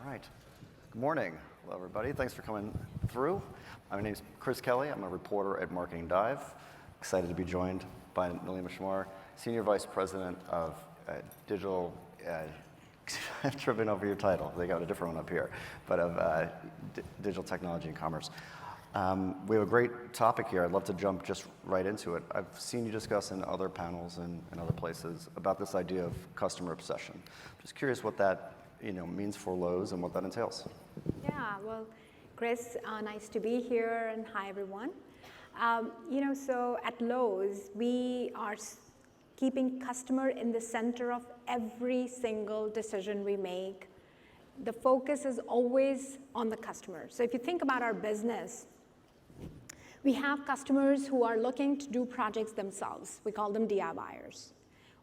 All right. Good morning. Hello, everybody. Thanks for coming through. My name's Chris Kelly. I'm a reporter at Marketing Dive. Excited to be joined by Neelima Sharma, Senior Vice President of Digital. I've tripping over your title. They got a different one up here, but of Digital Technology and Commerce. We have a great topic here. I'd love to jump just right into it. I've seen you discuss in other panels and other places about this idea of customer obsession. Just curious what that means for Lowe's and what that entails. Yeah, well, Chris, nice to be here, and hi, everyone. So at Lowe's, we are keeping customer in the center of every single decision we make. The focus is always on the customer. So if you think about our business, we have customers who are looking to do projects themselves. We call them DIYers.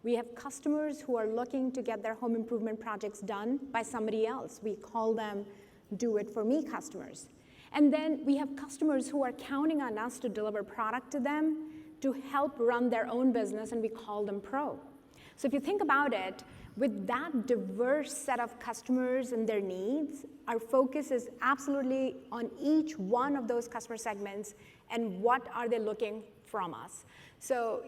We have customers who are looking to get their home improvement projects done by somebody else. We call them do-it-for-me customers. And then we have customers who are counting on us to deliver product to them to help run their own business, and we call them pro. So if you think about it, with that diverse set of customers and their needs, our focus is absolutely on each one of those customer segments and what are they looking from us. So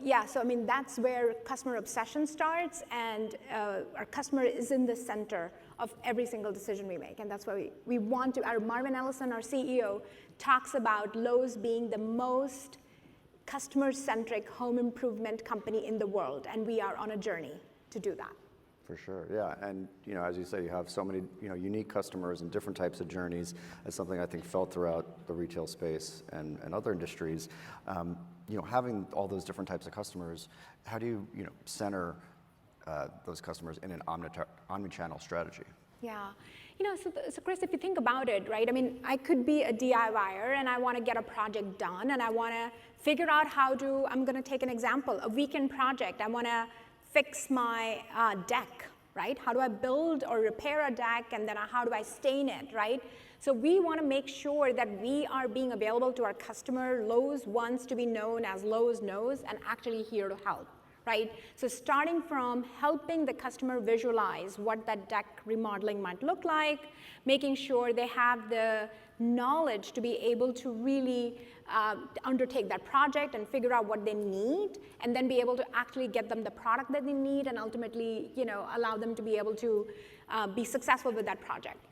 that's where customer obsession starts, and our customer is in the center of every single decision we make, and that's why we want to. Our Marvin Ellison, our CEO, talks about Lowe's being the most customer-centric home improvement company in the world, and we are on a journey to do that. For sure, yeah, and as you say, you have so many unique customers and different types of journeys. That's something I think felt throughout the retail space and other industries. Having all those different types of customers, how do you center those customers in an omni-channel strategy? Yeah, so Chris, if you think about it, right? I mean, I could be a DIYer and I want to get a project done, and I want to figure out I'm going to take an example, a weekend project. I want to fix my deck, right? How do I build or repair a deck, and then how do I stain it, right? So we want to make sure that we are being available to our customer. Lowe's wants to be known as Lowe's knows and actually here to help, right? So starting from helping the customer visualize what that deck remodeling might look like, making sure they have the knowledge to be able to really undertake that project and figure out what they need, and then be able to actually get them the product that they need, and ultimately, allow them to be able to be successful with that project.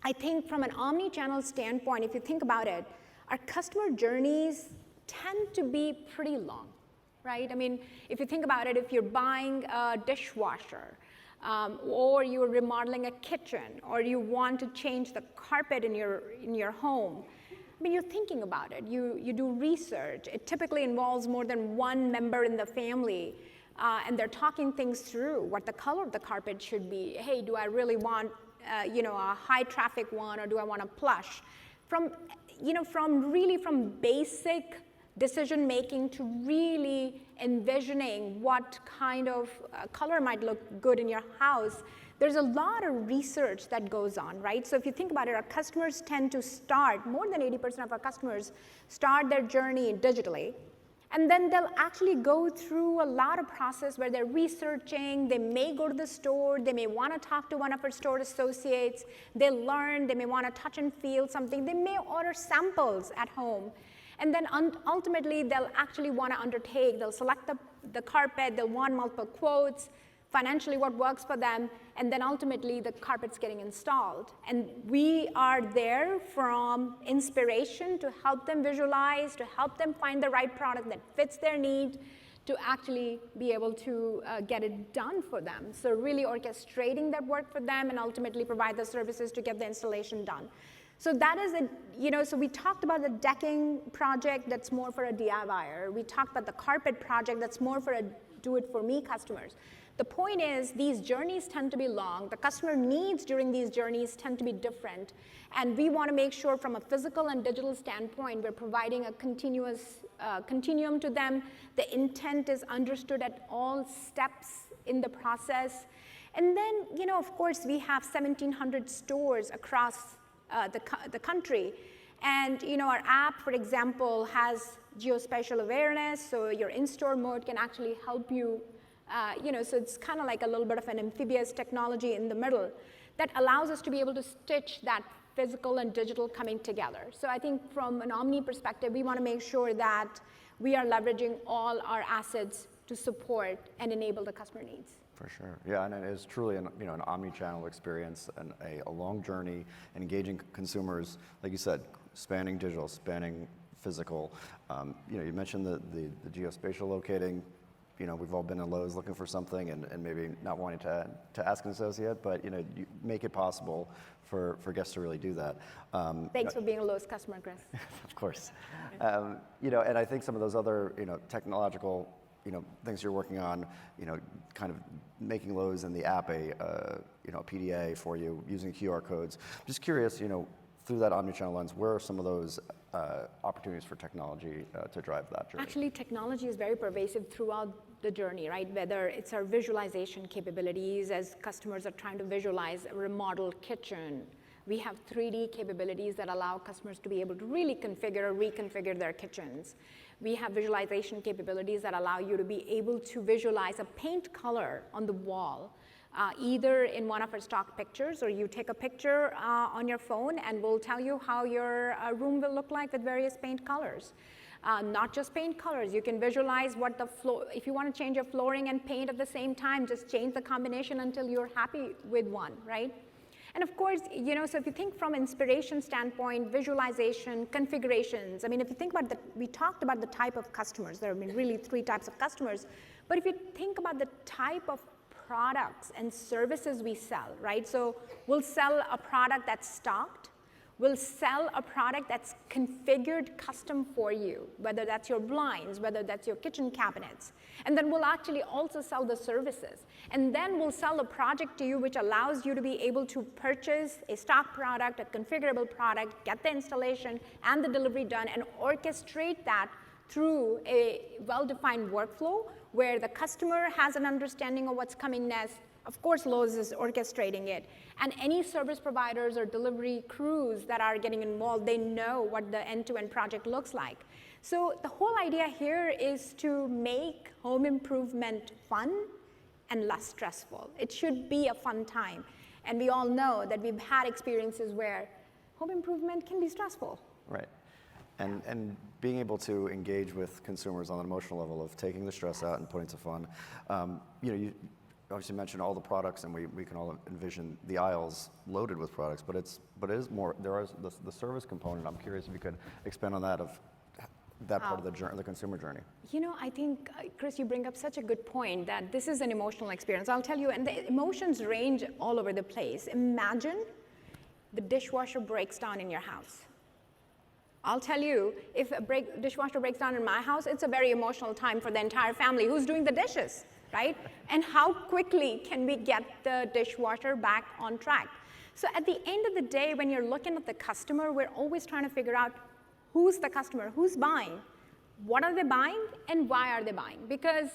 I think from an omni-channel standpoint, if you think about it, our customer journeys tend to be pretty long, right? I mean, if you think about it, if you're buying a dishwasher, or you're remodeling a kitchen, or you want to change the carpet in your home, I mean, you're thinking about it. You do research. It typically involves more than one member in the family, and they're talking things through, what the color of the carpet should be. Hey, do I really want a high traffic one, or do I want a plush? From basic decision making to really envisioning what kind of color might look good in your house, there's a lot of research that goes on, right? So if you think about it, our customers tend to start, more than 80% of our customers start their journey digitally. And then they'll actually go through a lot of process where they're researching. They may go to the store. They may want to talk to one of our store associates. They'll learn. They may want to touch and feel something. They may order samples at home. And then ultimately, they'll actually want to undertake. They'll select the carpet. They'll want multiple quotes, financially what works for them, and then ultimately the carpet's getting installed. And we are there from inspiration to help them visualize, to help them find the right product that fits their need, to actually be able to get it done for them. So really orchestrating that work for them and ultimately provide the services to get the installation done. So that is so we talked about the decking project that's more for a DIYer. We talked about the carpet project that's more for a do-it-for-me customers. The point is, these journeys tend to be long. The customer needs during these journeys tend to be different. And we want to make sure from a physical and digital standpoint, we're providing a continuous continuum to them. The intent is understood at all steps in the process. And then, of course, we have 1,700 stores across the country. And, our app, for example, has geospatial awareness, so your in-store mode can actually help you. So it's kind of like a little bit of an amphibious technology in the middle that allows us to be able to stitch that physical and digital coming together. So I think from an Omni perspective, we want to make sure that we are leveraging all our assets to support and enable the customer needs. For sure, yeah, and it is truly an omni-channel experience and a long journey, engaging consumers, like you said, spanning digital, spanning physical. You mentioned the geospatial locating. We've all been in Lowe's looking for something and maybe not wanting to ask an associate, but you make it possible for guests to really do that. Thanks for being a Lowe's customer, Chris. Of course, and I think some of those other technological things you're working on, kind of making Lowe's and the app a PDA for you using QR codes. I'm just curious, through that omnichannel lens, where are some of those opportunities for technology to drive that journey? Actually, technology is very pervasive throughout the journey, right? Whether it's our visualization capabilities as customers are trying to visualize a remodeled kitchen. We have 3D capabilities that allow customers to be able to really configure or reconfigure their kitchens. We have visualization capabilities that allow you to be able to visualize a paint color on the wall, either in one of our stock pictures, or you take a picture on your phone and we'll tell you how your room will look like with various paint colors. Not just paint colors, you can visualize what the floor, if you want to change your flooring and paint at the same time, just change the combination until you're happy with one, right? And of course, so if you think from inspiration standpoint, visualization, configurations, I mean, if you think about we talked about the type of customers, there have been really 3 types of customers, but if you think about the type of products and services we sell, right? So we'll sell a product that's stocked, we'll sell a product that's configured custom for you, whether that's your blinds, whether that's your kitchen cabinets. And then we'll actually also sell the services. And then we'll sell a project to you which allows you to be able to purchase a stock product, a configurable product, get the installation and the delivery done, and orchestrate that through a well-defined workflow where the customer has an understanding of what's coming next. Of course, Lowe's is orchestrating it. And any service providers or delivery crews that are getting involved, they know what the end-to-end project looks like. So the whole idea here is to make home improvement fun and less stressful. It should be a fun time. And we all know that we've had experiences where home improvement can be stressful. Right. And being able to engage with consumers on an emotional level of taking the stress out and putting some fun. You obviously mentioned all the products, and we can all envision the aisles loaded with products, but it is more, there is the service component. I'm curious if you could expand on that, of that part of the consumer journey. I think, Chris, you bring up such a good point that this is an emotional experience. I'll tell you, and the emotions range all over the place. Imagine the dishwasher breaks down in your house. I'll tell you, if a dishwasher breaks down in my house, it's a very emotional time for the entire family. Who's doing the dishes, right? And how quickly can we get the dishwasher back on track? So at the end of the day, when you're looking at the customer, we're always trying to figure out who's the customer, who's buying, what are they buying, and why are they buying? Because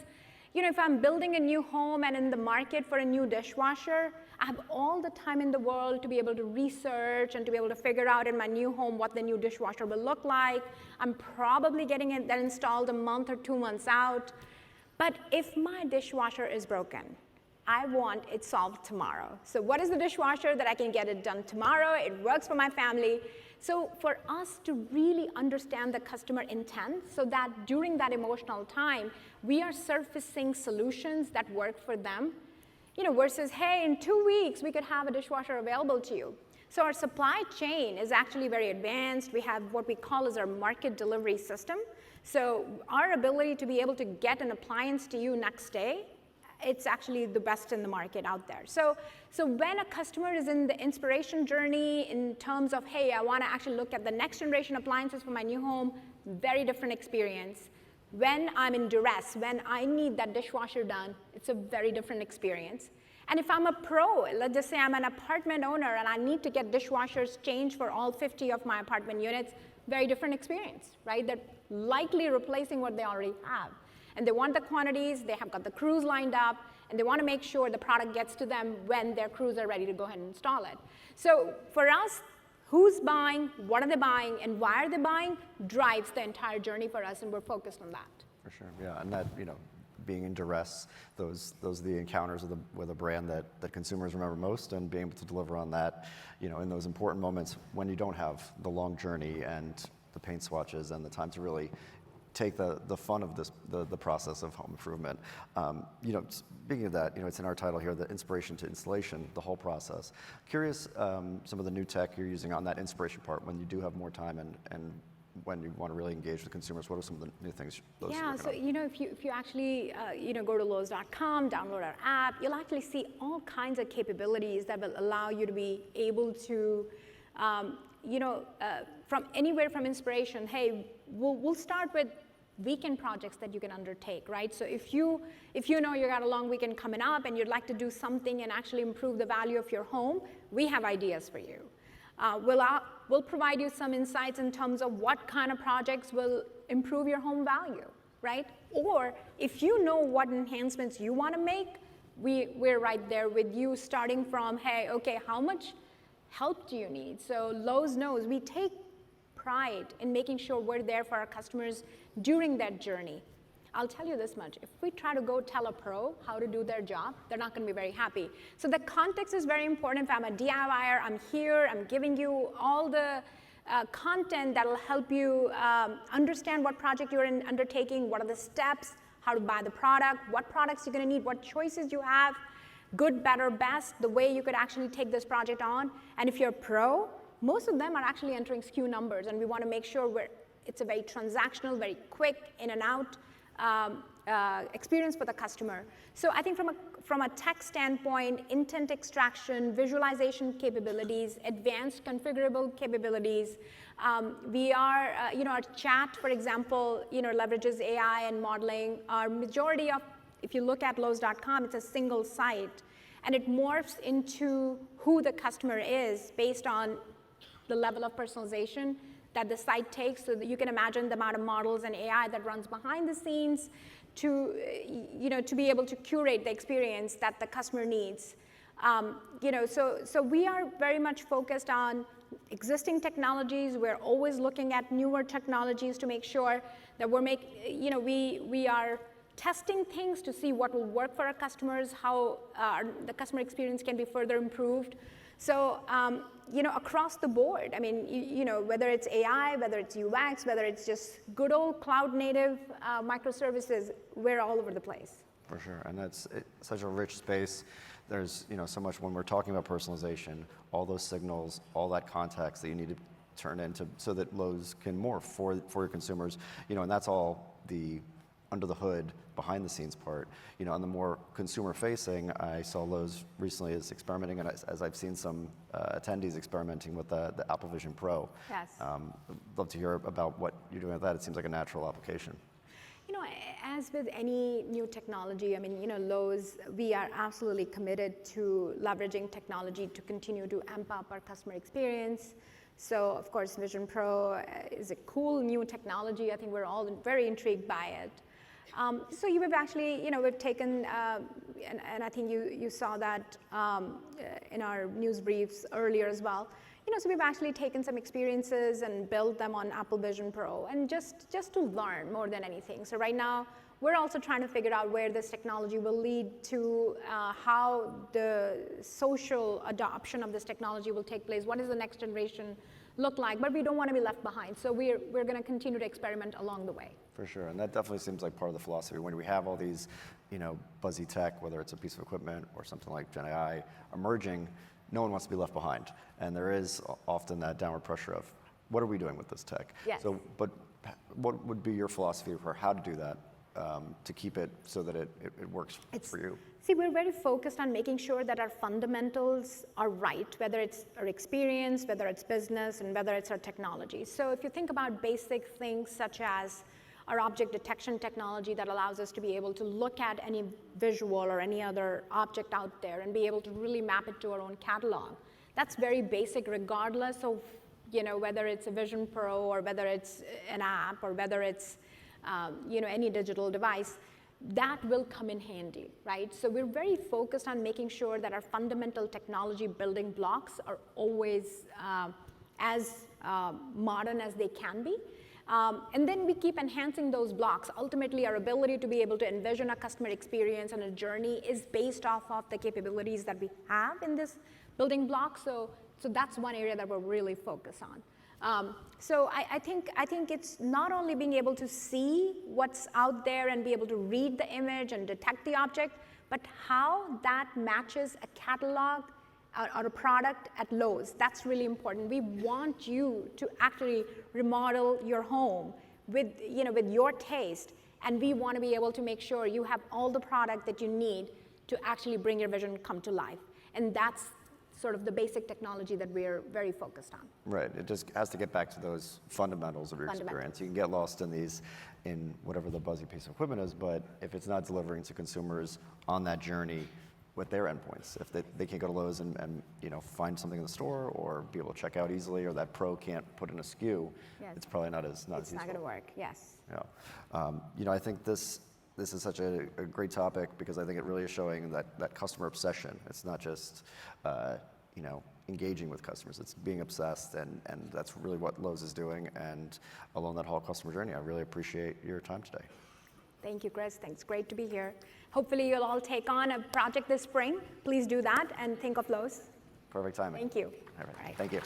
if I'm building a new home and in the market for a new dishwasher, I have all the time in the world to be able to research and to be able to figure out in my new home what the new dishwasher will look like. I'm probably getting that installed a month or 2 months out. But if my dishwasher is broken, I want it solved tomorrow. So what is the dishwasher that I can get it done tomorrow? It works for my family. So for us to really understand the customer intent so that during that emotional time, we are surfacing solutions that work for them, versus, hey, in 2 weeks, we could have a dishwasher available to you. So our supply chain is actually very advanced. We have what we call as our market delivery system. So our ability to be able to get an appliance to you next day, it's actually the best in the market out there. So when a customer is in the inspiration journey in terms of, hey, I want to actually look at the next generation appliances for my new home, very different experience. When I'm in duress, when I need that dishwasher done, it's a very different experience. And if I'm a pro, let's just say I'm an apartment owner and I need to get dishwashers changed for all 50 of my apartment units, very different experience, right? They're likely replacing what they already have. And they want the quantities, they have got the crews lined up, and they want to make sure the product gets to them when their crews are ready to go ahead and install it. So for us, who's buying, what are they buying, and why are they buying drives the entire journey for us, and we're focused on that. For sure, yeah, and that, being in duress, those are the encounters with a brand that consumers remember most, and being able to deliver on that, in those important moments when you don't have the long journey and the paint swatches and the time to really take the fun of the process of home improvement. Speaking of that, it's in our title here, the inspiration to installation, the whole process. Curious, some of the new tech you're using on that inspiration part when you do have more time and when you want to really engage with consumers. What are some of the new things Lowe's is working on? If you actually go to Lowes.com, download our app, you'll actually see all kinds of capabilities that will allow you to be able to, from anywhere from inspiration. Hey, we'll start with weekend projects that you can undertake, right? So if you know you got a long weekend coming up and you'd like to do something and actually improve the value of your home, we have ideas for you. We'll provide you some insights in terms of what kind of projects will improve your home value, right? Or if you know what enhancements you want to make, we're right there with you, starting from, hey, okay, how much help do you need? So Lowe's knows we take pride in making sure we're there for our customers during that journey. I'll tell you this much, if we try to go tell a pro how to do their job, they're not going to be very happy. So the context is very important. If I'm a DIYer, I'm here, I'm giving you all the content that will help you understand what project you're undertaking, what are the steps, how to buy the product, what products you're going to need, what choices you have, good, better, best, the way you could actually take this project on. And if you're a pro, most of them are actually entering SKU numbers, and we want to make sure it's a very transactional, very quick, in and out experience for the customer. So I think from a tech standpoint, intent extraction, visualization capabilities, advanced configurable capabilities, our chat, for example, leverages AI and modeling. Our majority of, if you look at Lowes.com, it's a single site, and it morphs into who the customer is based on the level of personalization that the site takes. So that you can imagine the amount of models and AI that runs behind the scenes to be able to curate the experience that the customer needs. So we are very much focused on existing technologies. We're always looking at newer technologies to make sure that we are testing things to see what will work for our customers, how the customer experience can be further improved. So, across the board, I mean, whether it's AI, whether it's UX, whether it's just good old cloud native microservices, we're all over the place. For sure, and that's such a rich space. There's, so much when we're talking about personalization, all those signals, all that context that you need to turn into so that Lowe's can morph for your consumers, and that's all the under the hood, behind the scenes part. On the more consumer facing, I saw Lowe's recently is experimenting, and as I've seen some attendees experimenting with the Apple Vision Pro. Yes. I'd love to hear about what you're doing with that. It seems like a natural application. As with any new technology, I mean, Lowe's, we are absolutely committed to leveraging technology to continue to amp up our customer experience. So, of course, Vision Pro is a cool new technology. I think we're all very intrigued by it. So you have actually, we've taken, and I think you saw that in our news briefs earlier as well. So we've actually taken some experiences and built them on Apple Vision Pro, and just to learn more than anything. So right now, we're also trying to figure out where this technology will lead to, how the social adoption of this technology will take place. What does the next generation look like? But we don't want to be left behind. So we're going to continue to experiment along the way. For sure, and that definitely seems like part of the philosophy. When we have all these, buzzy tech, whether it's a piece of equipment or something like Gen AI emerging, no one wants to be left behind. And there is often that downward pressure of, what are we doing with this tech? Yes. So, but what would be your philosophy for how to do that, to keep it so that it works for you? See, we're very focused on making sure that our fundamentals are right, whether it's our experience, whether it's business, and whether it's our technology. So if you think about basic things such as our object detection technology that allows us to be able to look at any visual or any other object out there and be able to really map it to our own catalog. That's very basic regardless of, whether it's a Vision Pro or whether it's an app or whether it's, any digital device. That will come in handy, right? So we're very focused on making sure that our fundamental technology building blocks are always as modern as they can be. And then we keep enhancing those blocks. Ultimately, our ability to be able to envision a customer experience and a journey is based off of the capabilities that we have in this building block. So that's one area that we're really focused on. So I think it's not only being able to see what's out there and be able to read the image and detect the object, but how that matches a catalog or a product at Lowe's. That's really important. We want you to actually remodel your home with your taste, and we want to be able to make sure you have all the product that you need to actually bring your vision come to life. And that's sort of the basic technology that we're very focused on. Right. It just has to get back to those fundamentals of your experience. You can get lost in whatever the buzzy piece of equipment is, but if it's not delivering to consumers on that journey with their endpoints, if they can't go to Lowe's and find something in the store or be able to check out easily, or that pro can't put in a SKU, yes. It's probably not as useful. It's not going to work. Yes. Yeah. I think this is such a great topic because I think it really is showing that customer obsession. It's not just engaging with customers. It's being obsessed, and that's really what Lowe's is doing. And along that whole customer journey, I really appreciate your time today. Thank you, Chris. Thanks. Great to be here. Hopefully you'll all take on a project this spring. Please do that and think of Lowe's. Perfect timing. Thank you. All right. Thank you.